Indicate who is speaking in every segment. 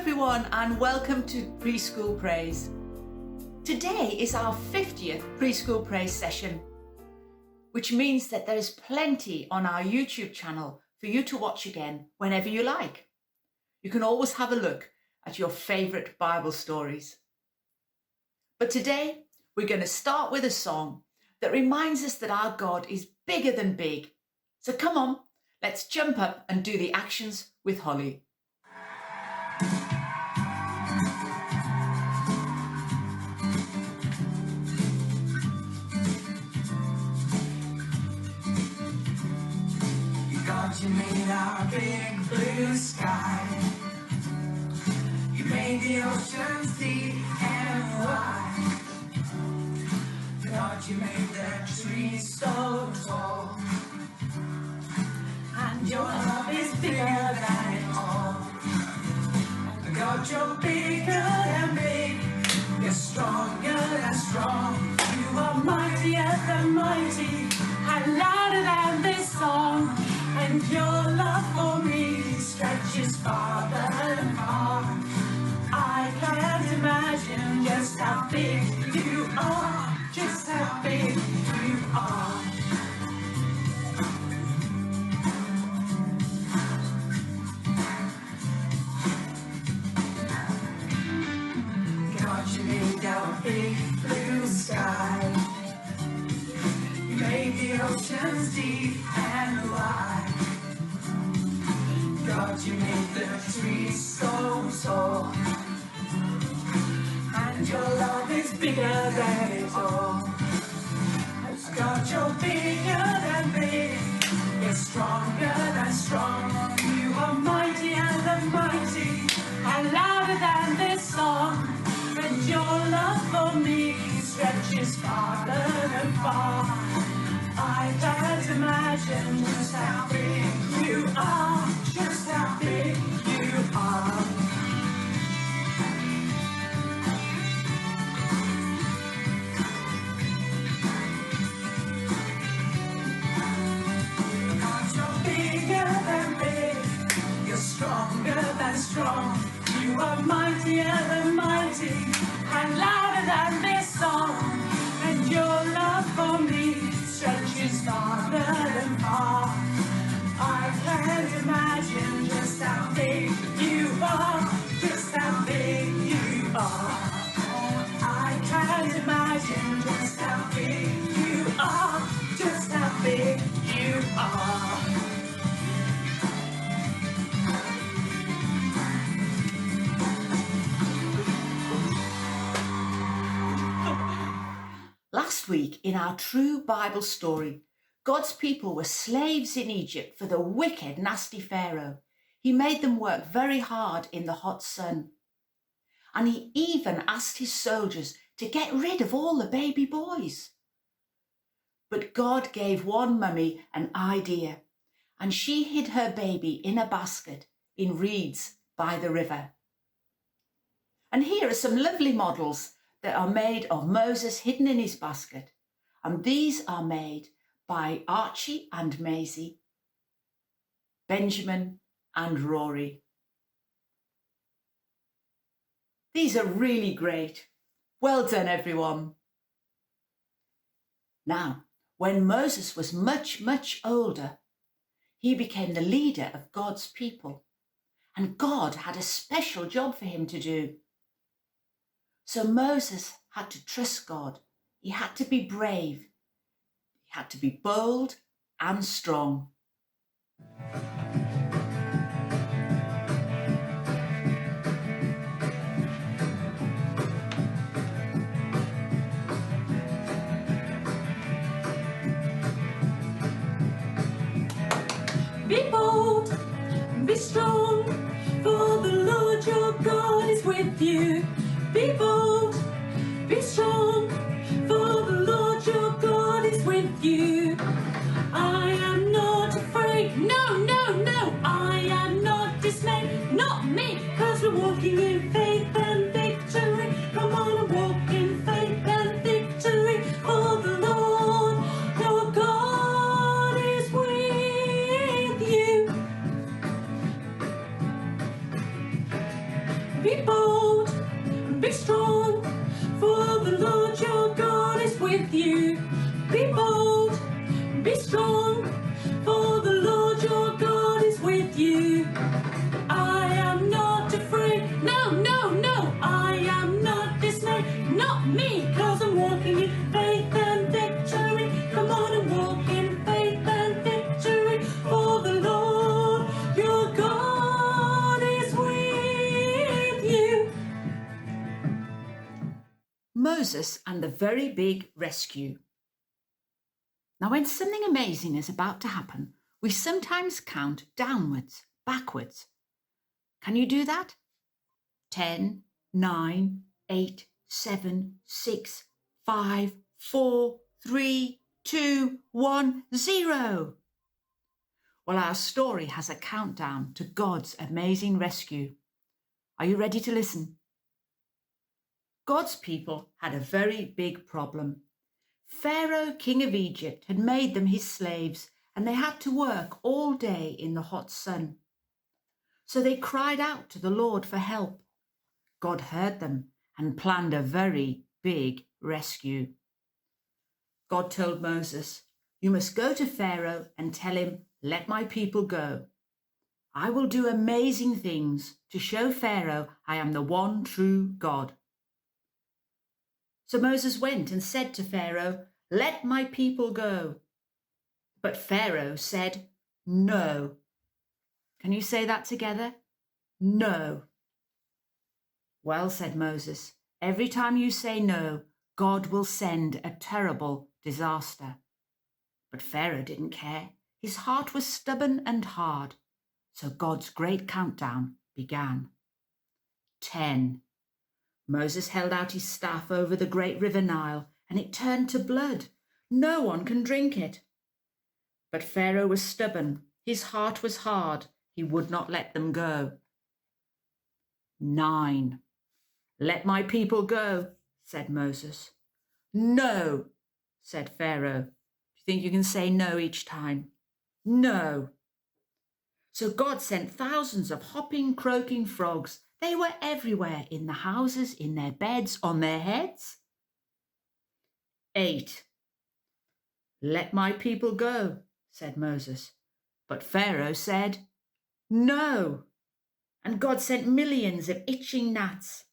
Speaker 1: everyone and welcome to Preschool Praise. Today is our 50th Preschool Praise session, which means that there is plenty on our YouTube channel for you to watch again whenever you like. You can always have a look at your favourite Bible stories. But today we're going to start with a song that reminds us that our God is bigger than big. So come on, let's jump up and do the actions with Holly.
Speaker 2: God, you made our big blue sky. You made the oceans deep and wide. God, you made the trees so tall. And your love is bigger than it all. God, you're bigger than big. You're stronger than strong. You are mightier than mighty, and louder than this song. And your love for me stretches farther and far. I can't imagine just how big you are, just how big you are. God, you made our big blue sky. You made the oceans deep and wide. God, you made the trees so tall. And your love is bigger than it all. God, you're bigger than big. You're stronger than strong. You are mightier than mighty, and louder than this song. And your love for me stretches farther than far. I can't imagine just how big you are, just how big you are. God, you're bigger than big, you're stronger than strong. You are mightier than mighty, and louder than this song. And your love for me stretches farther than far. I can't imagine just how big you are, just how big you are. I can't imagine just how big you are, just how big you are.
Speaker 1: Last week in our true Bible story, God's people were slaves in Egypt for the wicked, nasty Pharaoh. He made them work very hard in the hot sun. And he even asked his soldiers to get rid of all the baby boys. But God gave one mummy an idea, and she hid her baby in a basket in reeds by the river. And here are some lovely models that are made of Moses hidden in his basket. And these are made by Archie and Maisie, Benjamin and Rory. These are really great. Well done, everyone. Now, when Moses was much, much older, he became the leader of God's people, and God had a special job for him to do. So Moses had to trust God. He had to be brave. He had to be bold and strong.
Speaker 2: Be bold, be strong, for the Lord your God is with you. Be bold, be strong, for the Lord your God is with you. I am not afraid, no, no, no, I am not dismayed, not me, 'cause we're walking in faith and victory. Come on and walk in faith and victory, for the Lord your God is with you.
Speaker 1: and the very big rescue. Now, when something amazing is about to happen, we sometimes count downwards, backwards. Can you do that? 10, 9, 8, 7, 6, 5, 4, 3, 2, 1, 0. Well, our story has a countdown to God's amazing rescue. Are you ready to listen? God's people had a very big problem. Pharaoh, king of Egypt, had made them his slaves, and they had to work all day in the hot sun. So they cried out to the Lord for help. God heard them and planned a very big rescue. God told Moses, "You must go to Pharaoh and tell him, 'Let my people go.' I will do amazing things to show Pharaoh I am the one true God." So Moses went and said to Pharaoh, "Let my people go." But Pharaoh said, "No." Can you say that together? No. Well, said Moses, every time you say no, God will send a terrible disaster. But Pharaoh didn't care. His heart was stubborn and hard. So God's great countdown began. 10. Moses held out his staff over the great river Nile, and it turned to blood. No one can drink it. But Pharaoh was stubborn. His heart was hard. He would not let them go. 9. Let my people go, said Moses. No, said Pharaoh. Do you think you can say no each time? No. So God sent thousands of hopping, croaking frogs. They were everywhere, in the houses, in their beds, on their heads. 8. Let my people go, said Moses. But Pharaoh said, no. And God sent millions of itching gnats.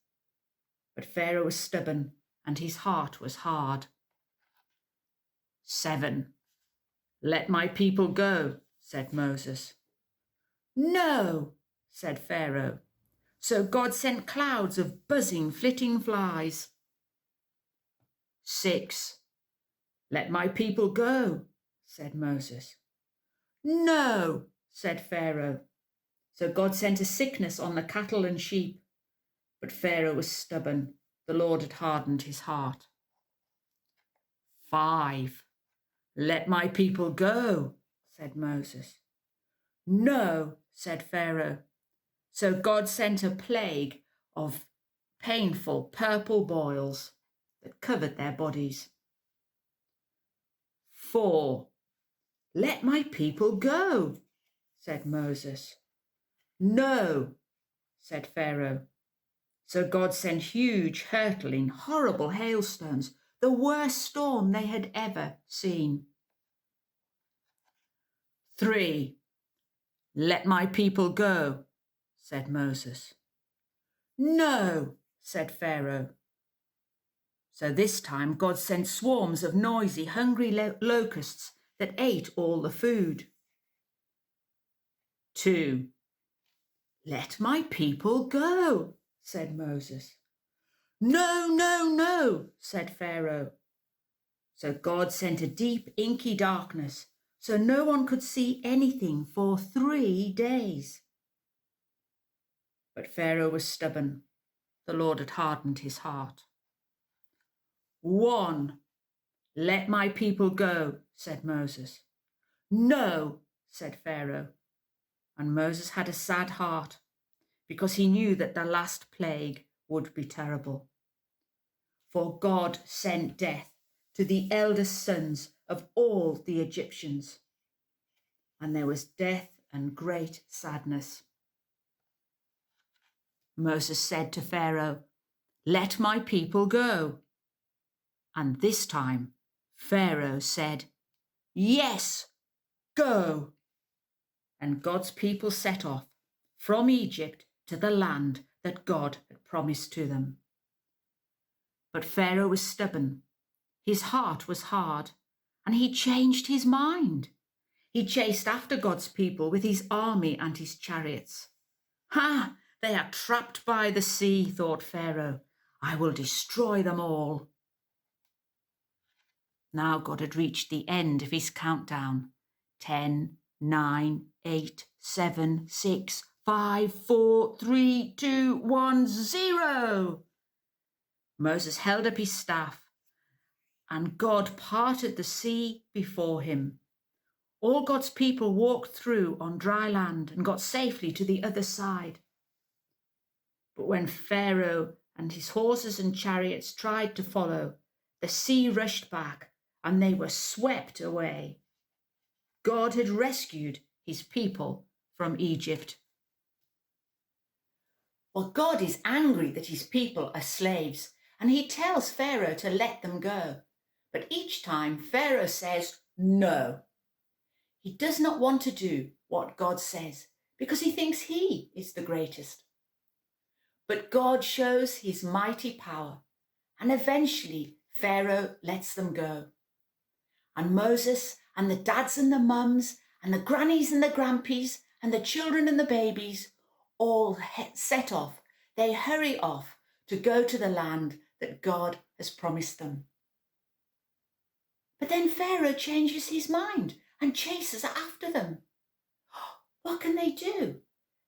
Speaker 1: But Pharaoh was stubborn, and his heart was hard. 7. Let my people go, said Moses. No, said Pharaoh. So God sent clouds of buzzing, flitting flies. 6. Let my people go, said Moses. No, said Pharaoh. So God sent a sickness on the cattle and sheep. But Pharaoh was stubborn. The Lord had hardened his heart. 5. Let my people go, said Moses. No, said Pharaoh. So God sent a plague of painful purple boils that covered their bodies. 4. Let my people go, said Moses. No, said Pharaoh. So God sent huge, hurtling, horrible hailstones, the worst storm they had ever seen. 3. Let my people go, said Moses. No, said Pharaoh. So this time God sent swarms of noisy, hungry locusts that ate all the food. 2. Let my people go, said Moses. No, no, no, said Pharaoh. So God sent a deep, inky darkness, so no one could see anything for 3 days. But Pharaoh was stubborn. The Lord had hardened his heart. 1. Let my people go, said Moses. No, said Pharaoh. And Moses had a sad heart, because he knew that the last plague would be terrible. For God sent death to the eldest sons of all the Egyptians. And there was death and great sadness. Moses said to Pharaoh, let my people go. And this time Pharaoh said, yes, go. And God's people set off from Egypt to the land that God had promised to them. But Pharaoh was stubborn. His heart was hard, and he changed his mind. He chased after God's people with his army and his chariots. Ha! They are trapped by the sea, thought Pharaoh. I will destroy them all. Now God had reached the end of his countdown. 10, 9, 8, 7, 6, 5, 4, 3, 2, 1, 0. Moses held up his staff, and God parted the sea before him. All God's people walked through on dry land and got safely to the other side. But when Pharaoh and his horses and chariots tried to follow, the sea rushed back and they were swept away. God had rescued his people from Egypt. Well, God is angry that his people are slaves, and he tells Pharaoh to let them go. But each time Pharaoh says no. He does not want to do what God says because he thinks he is the greatest. But God shows his mighty power, and eventually Pharaoh lets them go. And Moses and the dads and the mums and the grannies and the grandpies and the children and the babies all set off. They hurry off to go to the land that God has promised them. But then Pharaoh changes his mind and chases after them. What can they do?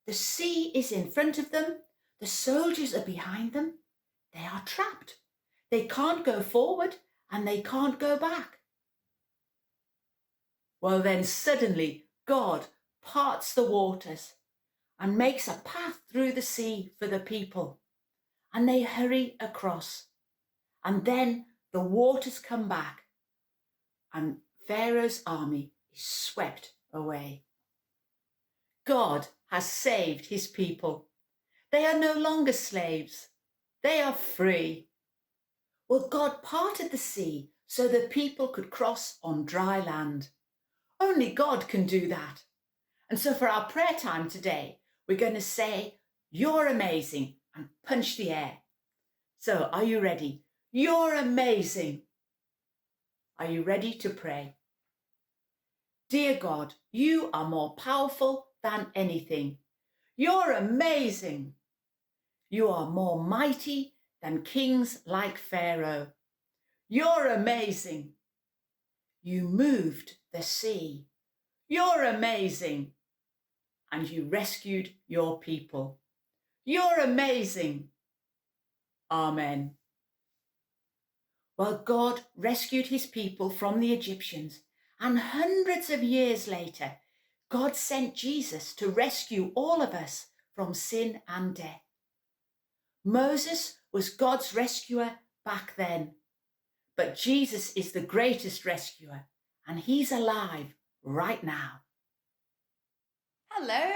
Speaker 1: The sea is in front of them. The soldiers are behind them. They are trapped. They can't go forward and they can't go back. Well, then suddenly God parts the waters and makes a path through the sea for the people. And they hurry across. And then the waters come back and Pharaoh's army is swept away. God has saved his people. They are no longer slaves. They are free. Well, God parted the sea so the people could cross on dry land. Only God can do that. And so for our prayer time today, we're going to say, "You're amazing," and punch the air. So are you ready? You're amazing. Are you ready to pray? Dear God, you are more powerful than anything. You're amazing. You are more mighty than kings like Pharaoh. You're amazing. You moved the sea. You're amazing. And you rescued your people. You're amazing. Amen. Well, God rescued his people from the Egyptians, and hundreds of years later, God sent Jesus to rescue all of us from sin and death. Moses was God's rescuer back then, but Jesus is the greatest rescuer, and he's alive right now.
Speaker 3: Hello,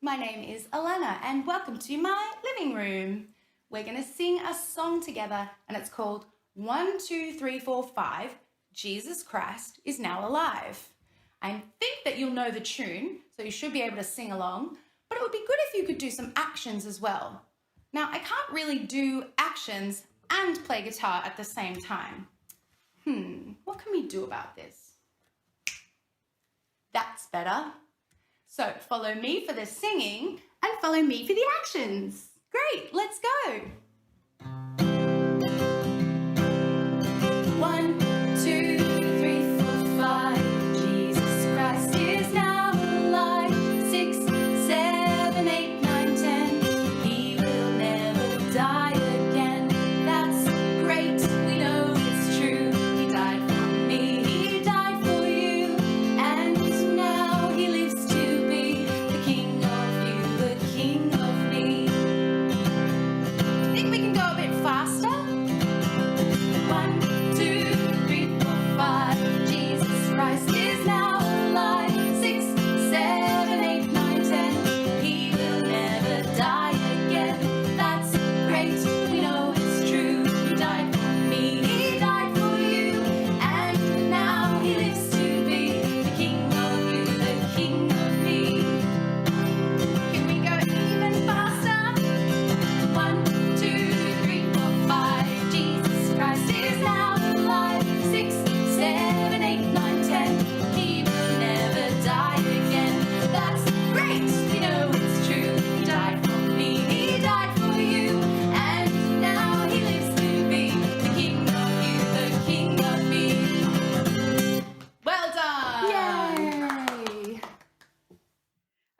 Speaker 3: my name is Alana and welcome to my living room. We're going to sing a song together and it's called 1, 2, 3, 4, 5, Jesus Christ is Now Alive. I think that you'll know the tune, so you should be able to sing along, but it would be good if you could do some actions as well. Now, I can't really do actions and play guitar at the same time. What can we do about this? That's better. So follow me for the singing and follow me for the actions. Great, let's go. 1, 2, 3, 4, 5. Jesus Christ is now alive. 6, 7, 8, 9, 10. He will never die again. That's great, we know it's true. He died for me, he died for you. And now he lives to be the King of you, the King of me.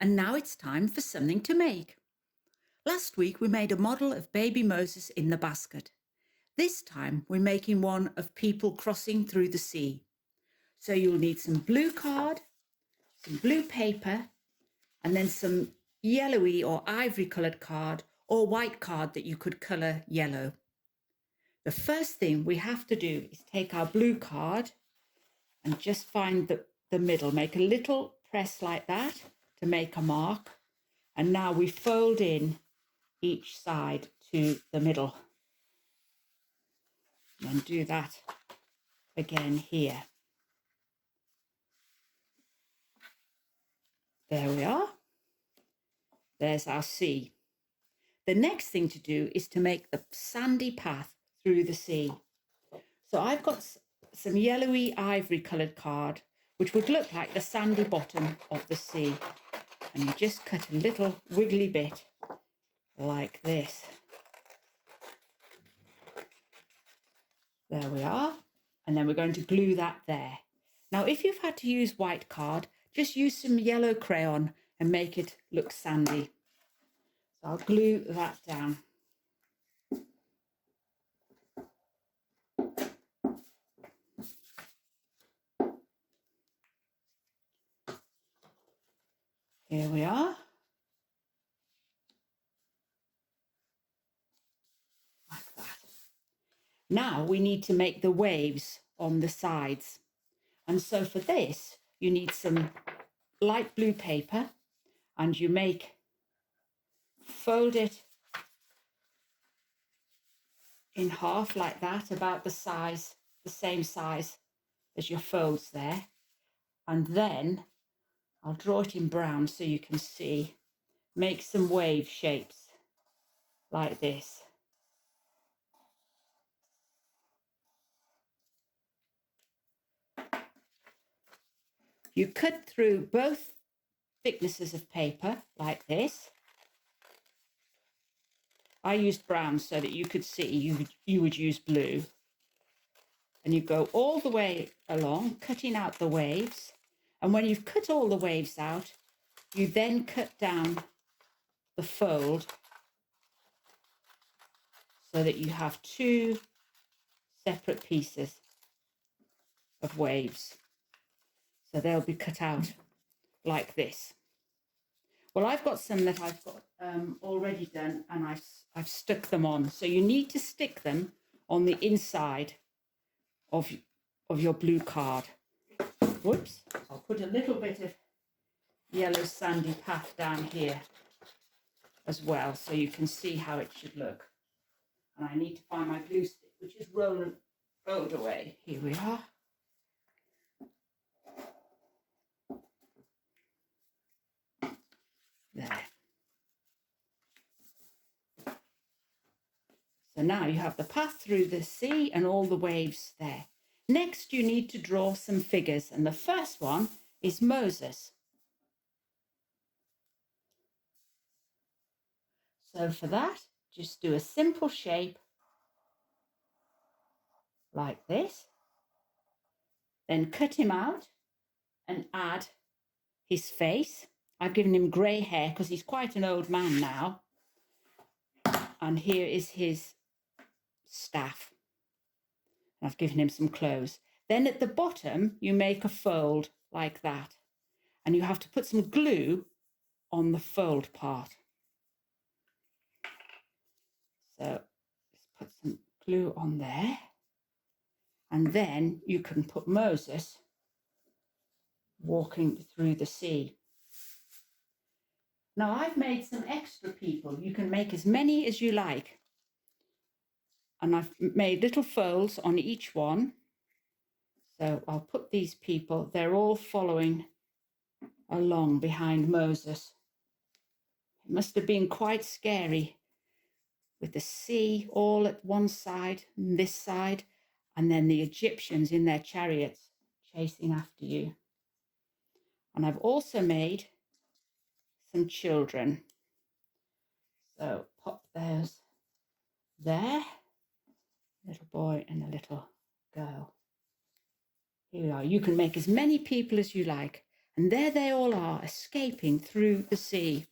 Speaker 1: and now it's time for something to make. Last week we made a model of baby Moses in the basket. This time we're making one of people crossing through the sea. So you'll need some blue card, some blue paper, and then some yellowy or ivory coloured card or white card that you could colour yellow. The first thing we have to do is take our blue card and just find the middle. Make a little press like that to make a mark. And now we fold in each side to the middle. And do that again here. There we are. There's our sea. The next thing to do is to make the sandy path through the sea. So I've got some yellowy ivory coloured card, which would look like the sandy bottom of the sea. And you just cut a little wiggly bit like this. There we are. And then we're going to glue that there. Now, if you've had to use white card, just use some yellow crayon and make it look sandy. So I'll glue that down. Here we are. Like that. Now we need to make the waves on the sides. And so for this, you need some light blue paper and you fold it in half like that, about the same size as your folds there. And then I'll draw it in brown so you can see. Make some wave shapes like this. You cut through both thicknesses of paper like this. I used brown so that you could see, you would use blue. And you go all the way along, cutting out the waves. And when you've cut all the waves out, you then cut down the fold so that you have two separate pieces of waves. So they'll be cut out like this. Well, I've got some that I've got already done and I've stuck them on. So you need to stick them on the inside of your blue card. Whoops, I'll put a little bit of yellow sandy path down here as well so you can see how it should look. And I need to find my glue stick, which is rolled away. Here we are. There. So now you have the path through the sea and all the waves there. Next, you need to draw some figures. And the first one is Moses. So for that, just do a simple shape like this. Then cut him out and add his face. I've given him grey hair because he's quite an old man now. And here is his staff. I've given him some clothes. Then at the bottom, you make a fold like that. And you have to put some glue on the fold part. So just put some glue on there. And then you can put Moses walking through the sea. Now I've made some extra people. You can make as many as you like. And I've made little folds on each one. So I'll put these people, they're all following along behind Moses. It must have been quite scary with the sea all at one side and this side, and then the Egyptians in their chariots chasing after you. And I've also made some children. So pop those there. Little boy and a little girl. Here we are. You can make as many people as you like. And there they all are, escaping through the sea.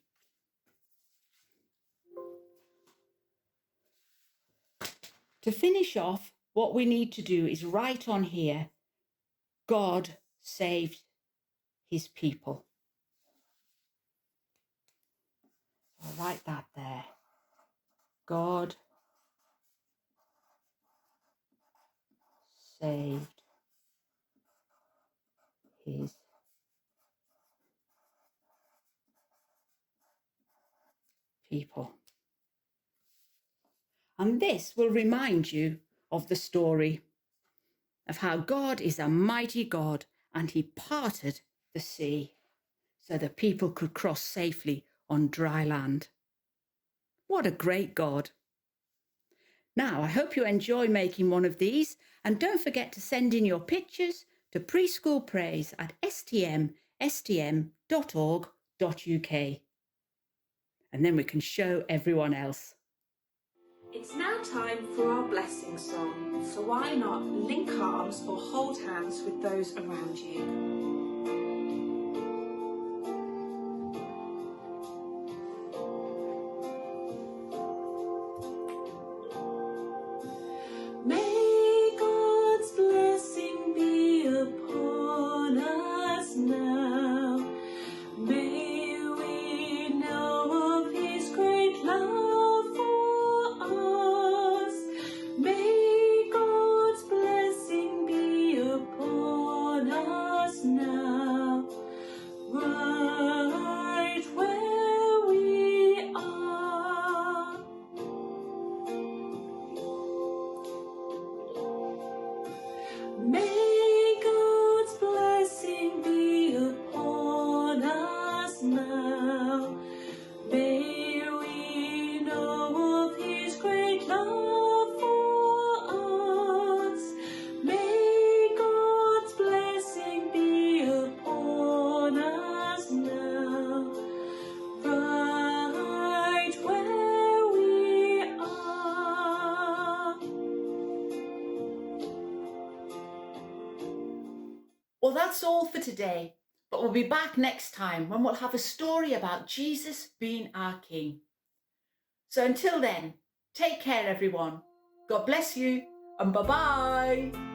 Speaker 1: To finish off, what we need to do is write on here, God saved his people. I'll write that there. God saved his people. And this will remind you of the story of how God is a mighty God and he parted the sea so the people could cross safely on dry land. What a great God. Now, I hope you enjoy making one of these, and don't forget to send in your pictures to preschoolpraise@stm.org.uk. And then we can show everyone else.
Speaker 4: It's now time for our blessing song, so why not link arms or hold hands with those around you. May God's blessing be upon us now. May we know of his great love for us. May God's blessing be upon us now, right where we are. May God's blessing be upon us now. May we know of his great love for us. May God's blessing be upon us now, right where we are.
Speaker 1: Well, that's all for today, but we'll be back next time when we'll have a story about Jesus being our King. So until then, take care everyone. God bless you and bye-bye.